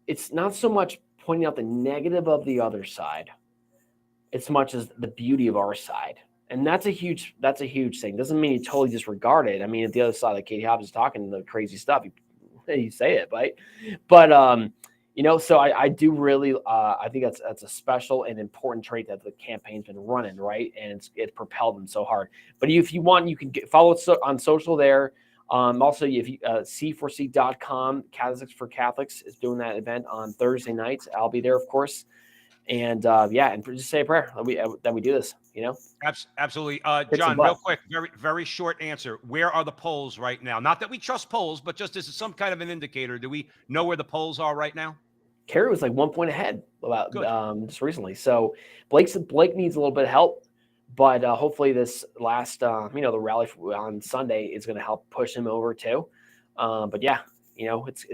it's not so much pointing out the negative of the other side, as much as the beauty of our side. And that's a huge thing. Doesn't mean you totally disregard it. I mean, at the other side, like Katie Hobbs is talking the crazy stuff, you say it, right? But so I do really I think that's a special and important trait that the campaign's been running, right? And it's propelled them so hard. But if you want, you can follow us on social there. Also, if you c4c.com, Catholics for Catholics is doing that event on Thursday nights. I'll be there, of course. And and just say a prayer that we do this, Absolutely. John, real quick, very, very short answer. Where are the polls right now? Not that we trust polls, but just as some kind of an indicator, do we know where the polls are right now? Kari was like 1 point ahead about just recently. So Blake needs a little bit of help, but hopefully this last the rally on Sunday is going to help push him over too. But it's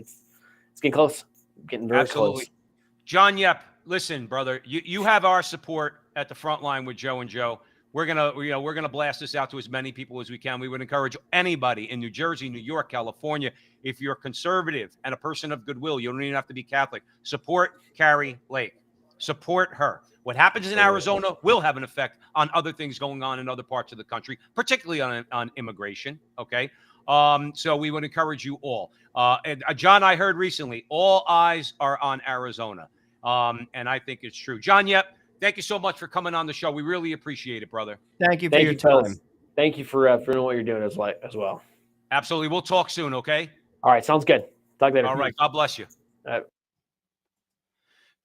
getting close, getting very close. John Yep. Listen, brother, you have our support at the front line with Joe and Joe. We're gonna blast this out to as many people as we can. We would encourage anybody in New Jersey, New York, California, if you're conservative and a person of goodwill, you don't even have to be Catholic. Support Carrie Lake. Support her. What happens in Arizona will have an effect on other things going on in other parts of the country, particularly on immigration. Okay. So we would encourage you all. And John, I heard recently, all eyes are on Arizona. And I think it's true. John, thank you so much for coming on the show. We really appreciate it, brother. Thank you for your time. Thank you for doing what you're doing as well. Absolutely. We'll talk soon, okay? All right, sounds good. Talk later. All right. God bless you.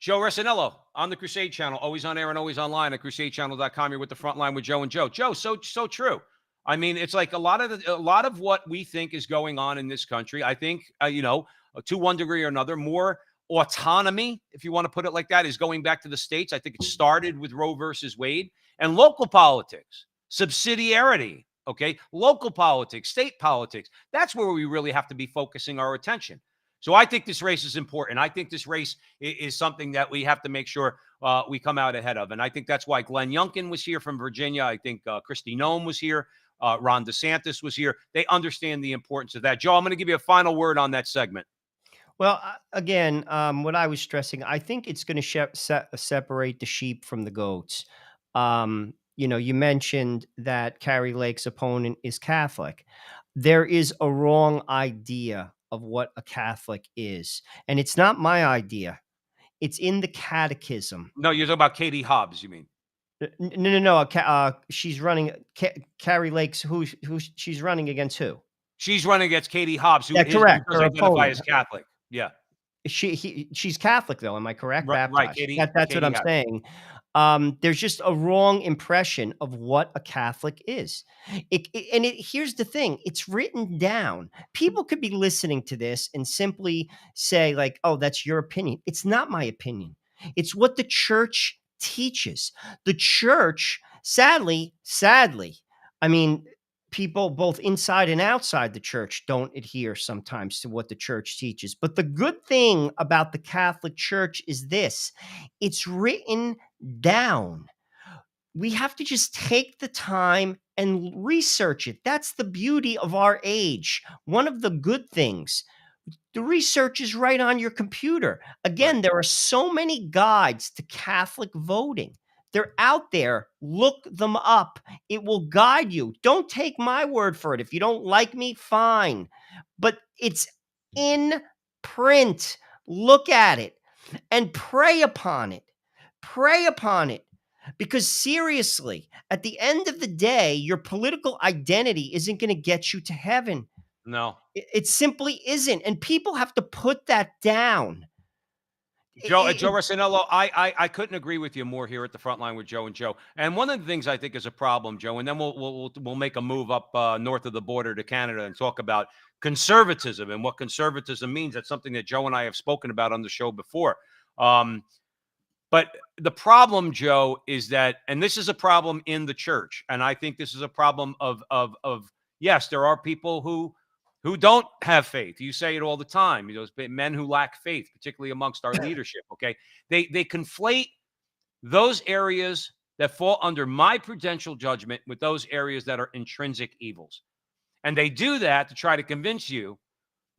Joe Resinello on the Crusade Channel, always on air and always online at crusadechannel.com. You're with the Frontline with Joe and Joe. Joe, so true. I mean, it's like a lot of what we think is going on in this country. I think, to one degree or another, more autonomy, if you want to put it like that, is going back to the states. I think it started with Roe versus Wade, and local politics, subsidiarity, okay? Local politics, state politics. That's where we really have to be focusing our attention. So I think this race is important. I think this race is something that we have to make sure we come out ahead of. And I think that's why Glenn Youngkin was here from Virginia. I think Kristi Noem was here. Ron DeSantis was here. They understand the importance of that. Joe, I'm going to give you a final word on that segment. Well, again, what I was stressing, I think it's going to separate the sheep from the goats. You mentioned that Carrie Lake's opponent is Catholic. There is a wrong idea of what a Catholic is. And it's not my idea. It's in the catechism. No, you're talking about Katie Hobbs, you mean? No. She's running, Carrie Lake's, who she's running against who? She's running against Katie Hobbs, who correct. does identify as Catholic. Yeah. She's Catholic though, am I correct? Right, Baptized. Katie. That's what Katie I'm has. saying. There's just a wrong impression of what a Catholic is. Here's the thing: it's written down. People could be listening to this and simply say, like, "Oh, that's your opinion." It's not my opinion. It's what the church teaches. The church, sadly, I mean, people both inside and outside the church don't adhere sometimes to what the church teaches. But the good thing about the Catholic Church is this: it's written down. We have to just take the time and research it. That's the beauty of our age. One of the good things, the research is right on your computer. Right. Again, there are so many guides to Catholic voting. They're out there. Look them up. It will guide you. Don't take my word for it. If you don't like me, fine. But it's in print. Look at it and pray upon it. Pray upon it. Because seriously, at the end of the day, your political identity isn't going to get you to heaven. No. It simply isn't. And people have to put that down. Joe Rossinello, I couldn't agree with you more here at the front line with Joe and Joe. And one of the things I think is a problem, Joe, and then we'll make a move up north of the border to Canada and talk about conservatism and what conservatism means. That's something that Joe and I have spoken about on the show before. But the problem, Joe, is that, and this is a problem in the church, and I think this is a problem of yes, there are people who don't have faith. You say it all the time. Those men who lack faith, particularly amongst our leadership. Okay, they conflate those areas that fall under my prudential judgment with those areas that are intrinsic evils, and they do that to try to convince you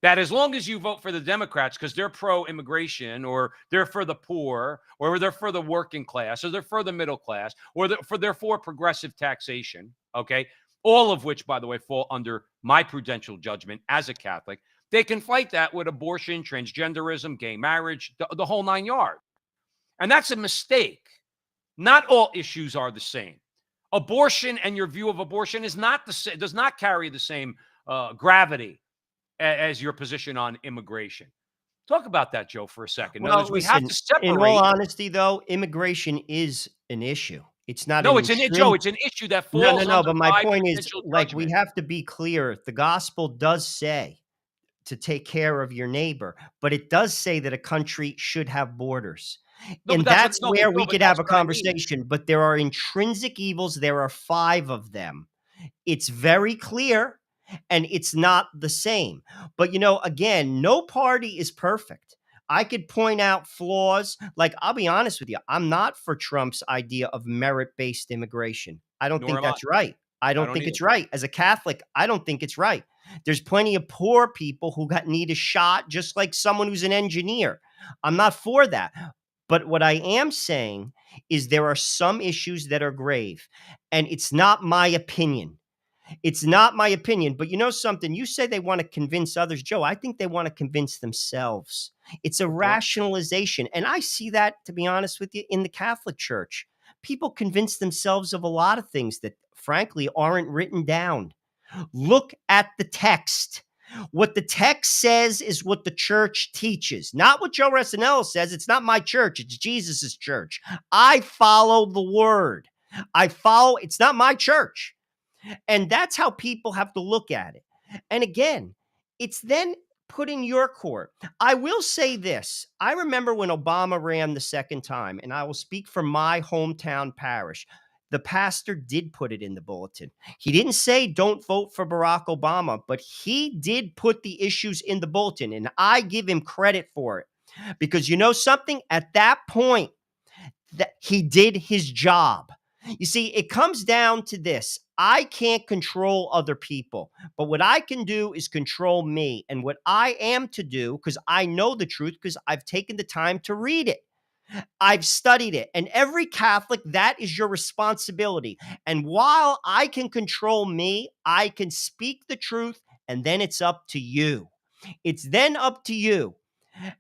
that as long as you vote for the Democrats because they're pro-immigration, or they're for the poor, or they're for the working class, or they're for the middle class, or they're for progressive taxation, okay, all of which, by the way, fall under my prudential judgment as a Catholic, they conflate that with abortion, transgenderism, gay marriage, the whole 9 yards. And that's a mistake. Not all issues are the same. Abortion and your view of abortion is not the same, does not carry the same gravity as your position on immigration. Talk about that, Joe, for a second. In other words, we have to in all separate. honesty, though, immigration is an issue. It's not No, an Joe, intrin it's an issue that No, falls no. under But my my point is, prudential like, we judgment. have to be clear. The gospel does say to take care of your neighbor, but it does say that a country should have borders. No, And but that's that's what, no, where but, we no, but could that's have a what I mean. conversation. But there are intrinsic evils. There are 5 of them. It's very clear, and it's not the same. But, again, no party is perfect. I could point out flaws. Like, I'll be honest with you, I'm not for Trump's idea of merit-based immigration. I don't Nor think am I. that's right. I I don't don't think either. it's right. As a Catholic, I don't think it's right. There's plenty of poor people who need a shot, just like someone who's an engineer. I'm not for that. But what I am saying is there are some issues that are grave, and it's not my opinion. It's not my opinion. But you know something? You say they want to convince others. Joe, I think they want to convince themselves. It's a rationalization. And I see that, to be honest with you, in the Catholic Church. People convince themselves of a lot of things that, frankly, aren't written down. Look at the text. What the text says is what the church teaches, not what Joe Rossinello says. It's not my church. It's Jesus's church. I follow the word. It's not my church. And that's how people have to look at it. And again, it's then put in your court. I will say this. I remember when Obama ran the second time, and I will speak for my hometown parish. The pastor did put it in the bulletin. He didn't say don't vote for Barack Obama, but he did put the issues in the bulletin, and I give him credit for it. Because you know something? At that point, that he did his job. You see, it comes down to this. I can't control other people, but what I can do is control me. And what I am to do, because I know the truth, because I've taken the time to read it. I've studied it. And every Catholic, that is your responsibility. And while I can control me, I can speak the truth, and then it's up to you. It's then up to you.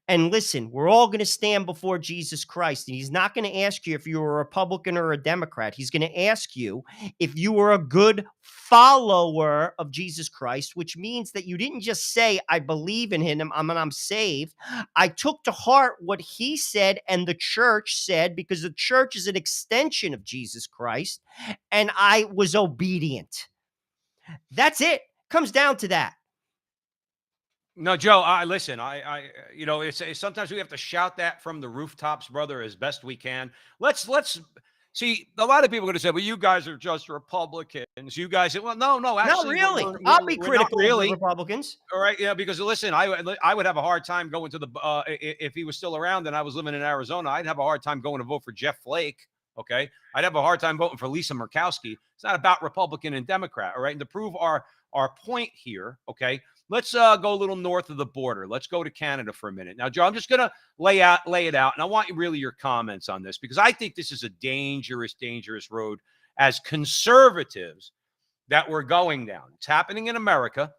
And listen, we're all going to stand before Jesus Christ, and he's not going to ask you if you were a Republican or a Democrat. He's going to ask you if you were a good follower of Jesus Christ, which means that you didn't just say, I believe in him, I'm saved. I took to heart what he said and the church said, because the church is an extension of Jesus Christ, and I was obedient. That's it. Comes down to that. No, Joe, listen, it's sometimes we have to shout that from the rooftops, brother, as best we can. Let's see. A lot of people are going to say, well, you guys are just Republicans. You guys, well, no, Not actually, really. we're I'll be we're not critical of the Republicans. All right, yeah, because listen, I would have a hard time going to the if he was still around and I was living in Arizona, I'd have a hard time going to vote for Jeff Flake. Okay, I'd have a hard time voting for Lisa Murkowski. It's not about Republican and Democrat. All right, and to prove our point here, okay, let's go a little north of the border. Let's go to Canada for a minute. Now, Joe, I'm just going to lay it out, and I want really your comments on this, because I think this is a dangerous road as conservatives that we're going down. It's happening in America.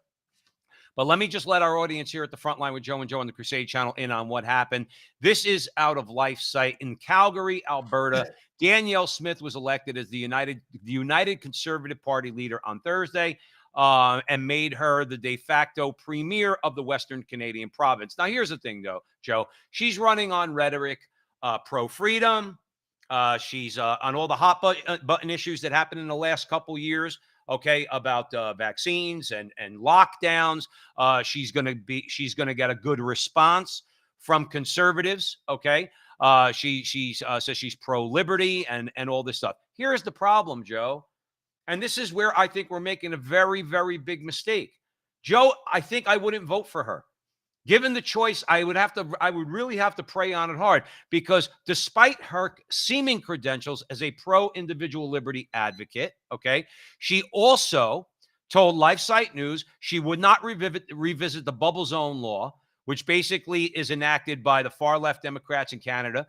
But let me just let our audience here at the Frontline with Joe and Joe on the Crusade channel in on what happened. This is out of Life site in Calgary, Alberta. Danielle Smith was elected as the United Conservative Party leader on Thursday, and made her the de facto premier of the Western Canadian province. Now, here's the thing, though, Joe. She's running on rhetoric, pro-freedom. She's on all the hot button issues that happened in the last couple years. Okay, about vaccines and lockdowns. She's going to get a good response from conservatives. Okay, she says she's pro-liberty and all this stuff. Here's the problem, Joe, and this is where I think we're making a very, very big mistake. Joe, I think I wouldn't vote for her. Given the choice, I would really have to pray on it hard, because despite her seeming credentials as a pro-individual liberty advocate, okay, she also told LifeSite News she would not revisit the bubble zone law, which basically is enacted by the far left Democrats in Canada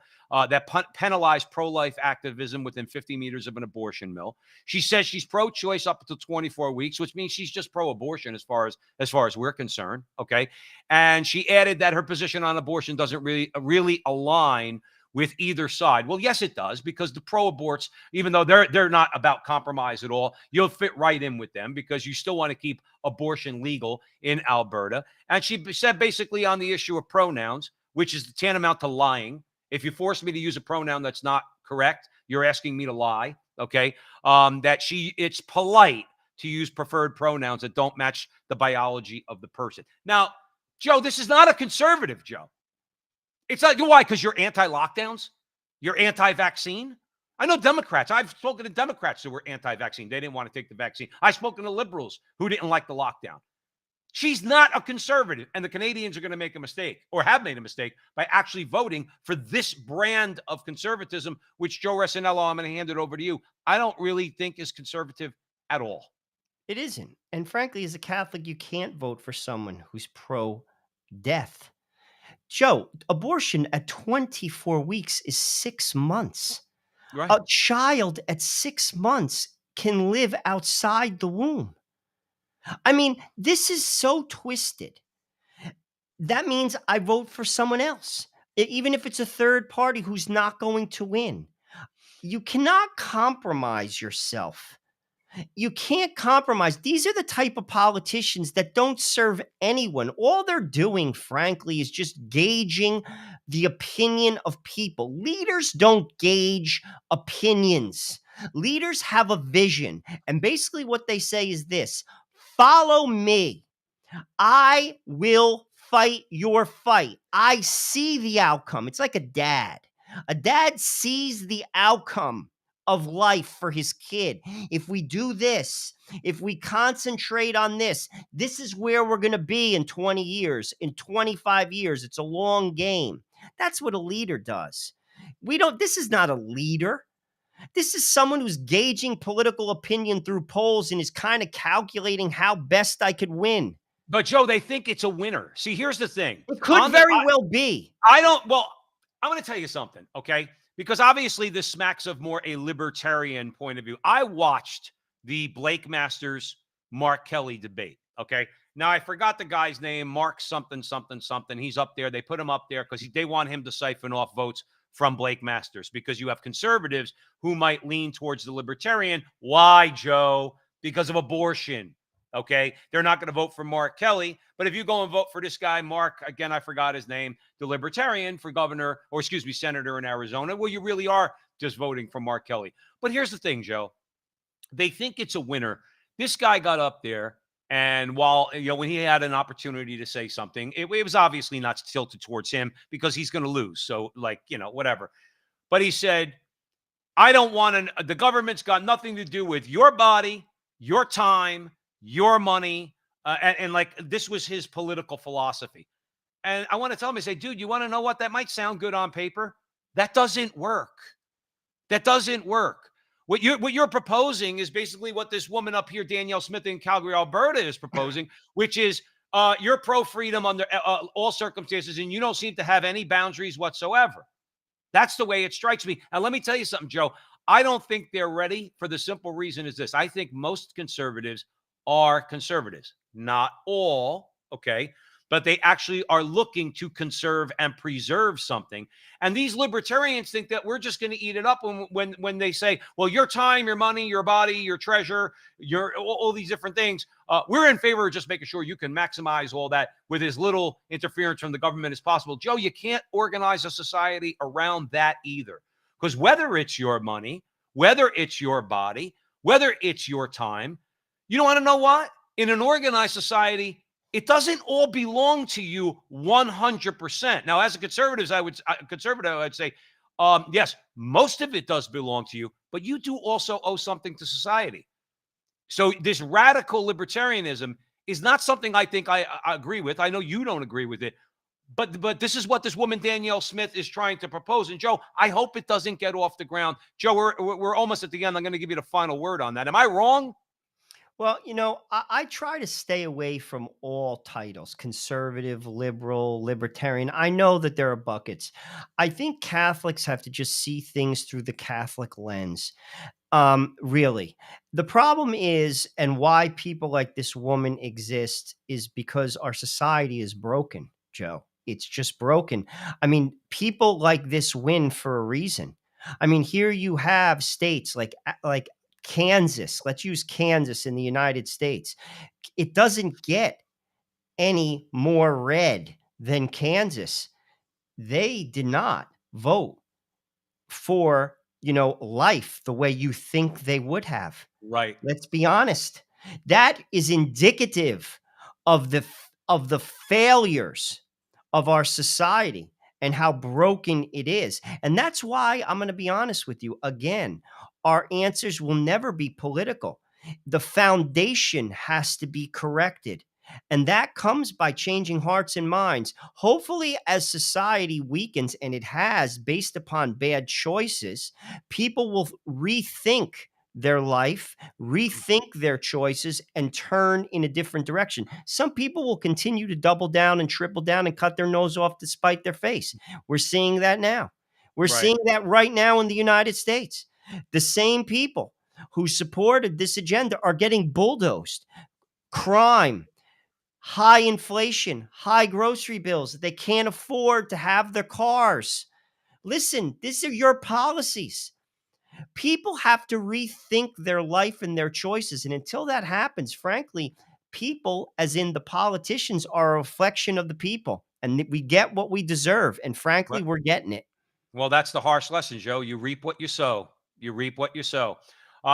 that penalize pro-life activism within 50 meters of an abortion mill. She says she's pro-choice up until 24 weeks, which means she's just pro-abortion as far as we're concerned. Okay, and she added that her position on abortion doesn't really align with either side. Well, yes, it does, because the pro-aborts, even though they're not about compromise at all, you'll fit right in with them because you still want to keep abortion legal in Alberta. And she said basically on the issue of pronouns, which is tantamount to lying. If you force me to use a pronoun that's not correct, you're asking me to lie. Okay, it's polite to use preferred pronouns that don't match the biology of the person. Now, Joe, this is not a conservative, Joe. It's not. Why? Because you're anti-lockdowns? You're anti-vaccine? I know Democrats. I've spoken to Democrats who were anti-vaccine. They didn't want to take the vaccine. I've spoken to liberals who didn't like the lockdown. She's not a conservative, and the Canadians are going to make a mistake, or have made a mistake, by actually voting for this brand of conservatism, which, Joe Resinello, I'm going to hand it over to you, I don't really think is conservative at all. It isn't. And frankly, as a Catholic, you can't vote for someone who's pro-death. Joe, abortion at 24 weeks is 6 months. Right. A child at 6 months can live outside the womb. I mean, this is so twisted. That means I vote for someone else, even if it's a third party who's not going to win. You cannot compromise yourself. You can't compromise. These are the type of politicians that don't serve anyone. All they're doing, frankly, is just gauging the opinion of people. Leaders don't gauge opinions. Leaders have a vision. And basically what they say is this: follow me. I will fight your fight. I see the outcome. It's like a dad. A dad sees the outcome of life for his kid. If we do this, if we concentrate on this, this is where we're going to be in 20 years, in 25 years. It's a long game. That's what a leader does. This is not a leader. This is someone who's gauging political opinion through polls and is kind of calculating how best I could win. But Joe, they think it's a winner. See, here's the thing. It could very well be. I'm going to tell you something, okay? Because obviously this smacks of more a libertarian point of view. I watched the Blake Masters Mark Kelly debate, okay? Now, I forgot the guy's name, Mark something. He's up there. They put him up there because they want him to siphon off votes from Blake Masters, because you have conservatives who might lean towards the libertarian. Why, Joe? because of abortion. Okay. They're not going to vote for Mark Kelly. But if you go and vote for this guy, Mark, again, I forgot his name, the libertarian for governor, or excuse me, senator in Arizona, well, you really are just voting for Mark Kelly. But here's the thing, Joe. They think it's a winner. This guy got up there, and while, when he had an opportunity to say something, it was obviously not tilted towards him because he's going to lose. So, whatever. But he said, I don't want the government's got nothing to do with your body, your time, your money. And this was his political philosophy. And I want to tell him, I say, dude, you want to know what? That might sound good on paper. That doesn't work. That doesn't work. What you're proposing is basically what this woman up here, Danielle Smith in Calgary, Alberta, is proposing, which is you're pro-freedom under all circumstances, and you don't seem to have any boundaries whatsoever. That's the way it strikes me. And let me tell you something, Joe. I don't think they're ready for the simple reason is this. I think most conservatives are conservatives. Not all, okay? But they actually are looking to conserve and preserve something. And these libertarians think that we're just going to eat it up when they say, well, your time, your money, your body, your treasure, all these different things. We're in favor of just making sure you can maximize all that with as little interference from the government as possible. Joe, you can't organize a society around that either. Because whether it's your money, whether it's your body, whether it's your time, you don't want to know what? In an organized society, it doesn't all belong to you 100%. Now, as a conservative, I would say, yes, most of it does belong to you, but you do also owe something to society. So this radical libertarianism is not something I think I agree with. I know you don't agree with it, but this is what this woman, Danielle Smith, is trying to propose. And Joe, I hope it doesn't get off the ground. Joe, we're almost at the end. I'm going to give you the final word on that. Am I wrong? Well, I try to stay away from all titles, conservative, liberal, libertarian. I know that there are buckets. I think Catholics have to just see things through the Catholic lens. Really. The problem is, and why people like this woman exist, is because our society is broken, Joe. It's just broken. I mean, people like this win for a reason. I mean, here you have states like Kansas. Let's use Kansas in the United States. It doesn't get any more red than Kansas. They did not vote for, life the way you think they would have. Right. Let's be honest. That is indicative of the failures of our society and how broken it is. And that's why I'm going to be honest with you again. Our answers will never be political. The foundation has to be corrected. And that comes by changing hearts and minds. Hopefully, as society weakens, and it has based upon bad choices, people will rethink their life, rethink their choices, and turn in a different direction. Some people will continue to double down and triple down and cut their nose off to spite their face. We're seeing that now. We're seeing that right now in the United States. The same people who supported this agenda are getting bulldozed. Crime, high inflation, high grocery bills. They can't afford to have their cars. Listen, these are your policies. People have to rethink their life and their choices. And until that happens, frankly, people, as in the politicians, are a reflection of the people. And we get what we deserve. And frankly, we're getting it. Well, that's the harsh lesson, Joe. You reap what you sow. You reap what you sow.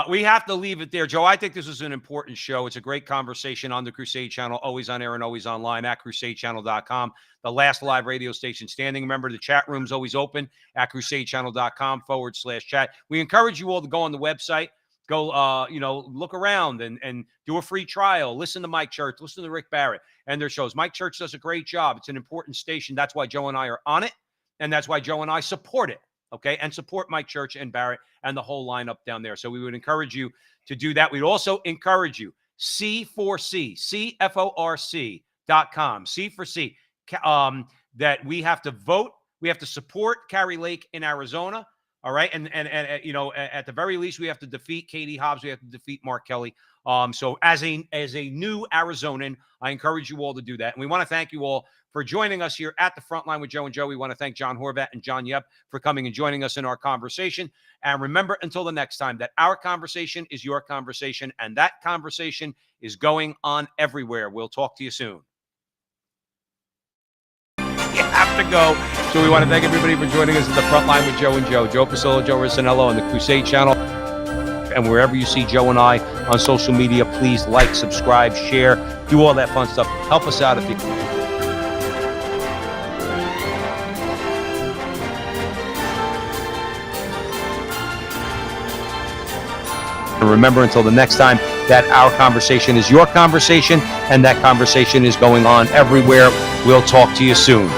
We have to leave it there, Joe. I think this was an important show. It's a great conversation on the Crusade Channel, always on air and always online at crusadechannel.com, the last live radio station standing. Remember, the chat room's always open at crusadechannel.com/chat. We encourage you all to go on the website, go, look around and do a free trial. Listen to Mike Church, listen to Rick Barrett and their shows. Mike Church does a great job. It's an important station. That's why Joe and I are on it, and that's why Joe and I support it. Okay, and support Mike Church and Barrett and the whole lineup down there. So we would encourage you to do that. We'd also encourage you, C4C, CFORC.com, C4C, that we have to vote. We have to support Carrie Lake in Arizona. All right. And at the very least, we have to defeat Katie Hobbs. We have to defeat Mark Kelly So as a new Arizonan, I encourage you all to do that. And we want to thank you all for joining us here at the Frontline with Joe and Joe. We want to thank John Horvat and John Yep for coming and joining us in our conversation. And remember, until the next time, that our conversation is your conversation, and that conversation is going on everywhere. We'll talk to you soon. You have to go. So we want to thank everybody for joining us at the Frontline with Joe and Joe. Joe Pasillo, Joe Rossinello on the Crusade channel. And wherever you see Joe and I on social media, please like, subscribe, share, do all that fun stuff. Help us out if you can. And remember, until the next time, that our conversation is your conversation, and that conversation is going on everywhere. We'll talk to you soon.